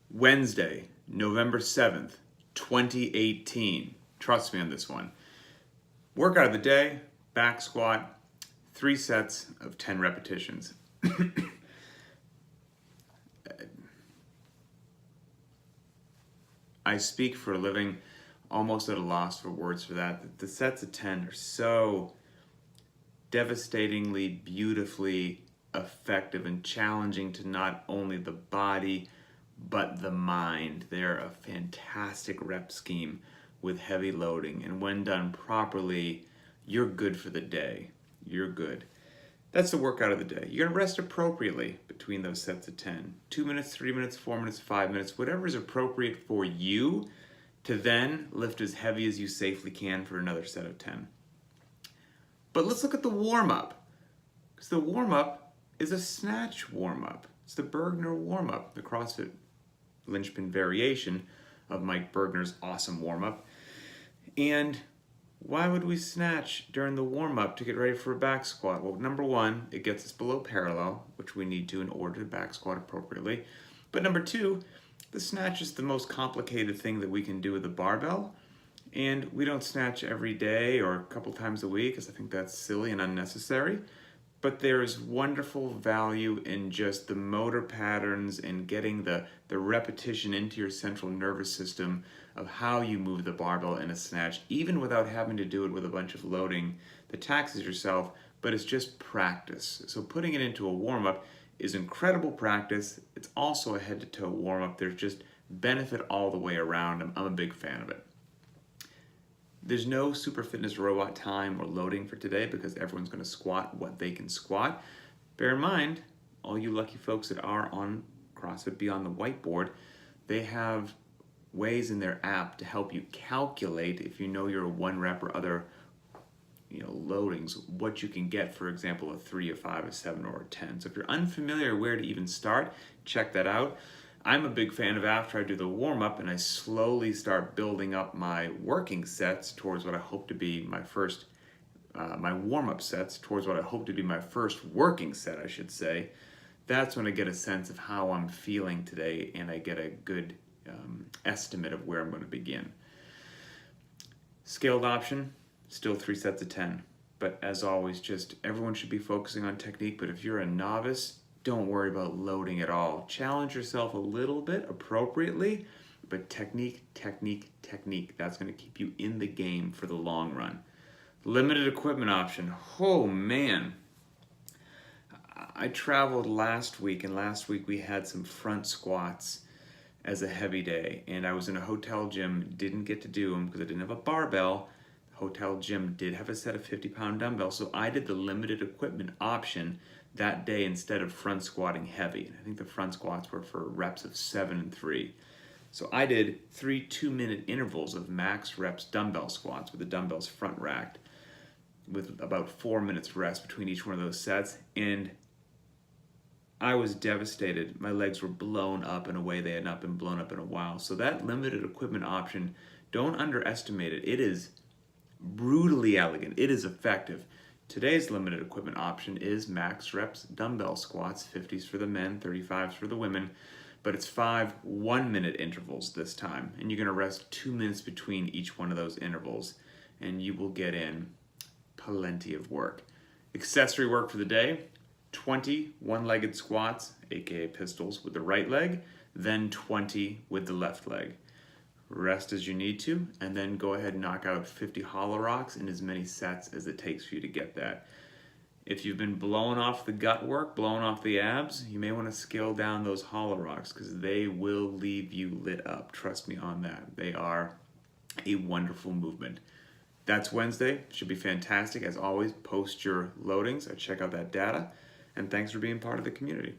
Wednesday, November 7th, 2018. Trust me on this one. Workout of the day, back squat, 3 sets of 10 repetitions. I speak for a living, almost at a loss for words for that. The sets of 10 are so devastatingly, beautifully effective and challenging to not only the body, but the mind. They're a fantastic rep scheme with heavy loading, and when done properly, you're good for the day. You're good. That's the workout of the day. You're gonna rest appropriately between those sets of 10. 2 minutes, 3 minutes, 4 minutes, 5 minutes, whatever is appropriate for you to then lift as heavy as you safely can for another set of 10. But let's look at the warm-up, because the warm-up is a snatch warm-up. It's the Bergner warm-up, the CrossFit Linchpin variation of Mike Bergner's awesome warm-up. And why would we snatch during the warm-up to get ready for a back squat? Well, number one, it gets us below parallel, which we need to in order to back squat appropriately. But number two, the snatch is the most complicated thing that we can do with a barbell. And we don't snatch every day or a couple times a week, because I think that's silly and unnecessary. But there is wonderful value in just the motor patterns and getting the repetition into your central nervous system of how you move the barbell in a snatch, even without having to do it with a bunch of loading that taxes yourself, but it's just practice. So putting it into a warm-up is incredible practice. It's also a head-to-toe warm-up. There's just benefit all the way around. I'm a big fan of it. There's no super fitness robot time or loading for today because everyone's going to squat what they can squat. Bear in mind, all you lucky folks that are on CrossFit Beyond the Whiteboard, they have ways in their app to help you calculate, if you know your 1 rep or other loadings, what you can get, for example, a 3, a 5, a 7, or a 10. So if you're unfamiliar where to even start, check that out. I'm a big fan of after I do the warm-up and I slowly start building up my working sets towards what I hope to be my first, my warm-up sets towards what I hope to be my first working set, I should say. That's when I get a sense of how I'm feeling today and I get a good estimate of where I'm going to begin. Scaled option, still 3 sets of 10. But as always, just everyone should be focusing on technique, but if you're a novice, don't worry about loading at all. Challenge yourself a little bit appropriately, but technique, technique, technique. That's going to keep you in the game for the long run. Limited equipment option. Oh man. I traveled last week, and last week we had some front squats as a heavy day, and I was in a hotel gym, didn't get to do them because I didn't have a barbell. The hotel gym did have a set of 50-pound dumbbells, so I did the limited equipment option that day instead of front squatting heavy. I think the front squats were for reps of 7 and 3. So I did 3 2-minute intervals of max reps dumbbell squats with the dumbbells front racked with about 4 minutes rest between each one of those sets, and I was devastated. My legs were blown up in a way they had not been blown up in a while. So that limited equipment option, don't underestimate it. It is brutally elegant. It is effective. Today's limited equipment option is max reps dumbbell squats, 50s for the men, 35s for the women, but it's 5 1-minute intervals this time, and you're going to rest 2 minutes between each one of those intervals, and you will get in plenty of work. Accessory work for the day, 20 one-legged squats, aka pistols, with the right leg, then 20 with the left leg. Rest as you need to, and then go ahead and knock out 50 hollow rocks in as many sets as it takes for you to get that. If you've been blowing off the gut work, blowing off the abs, you may want to scale down those hollow rocks because they will leave you lit up. Trust me on that. They are a wonderful movement. That's Wednesday. Should be fantastic. As always, post your loadings. I check out that data. And thanks for being part of the community.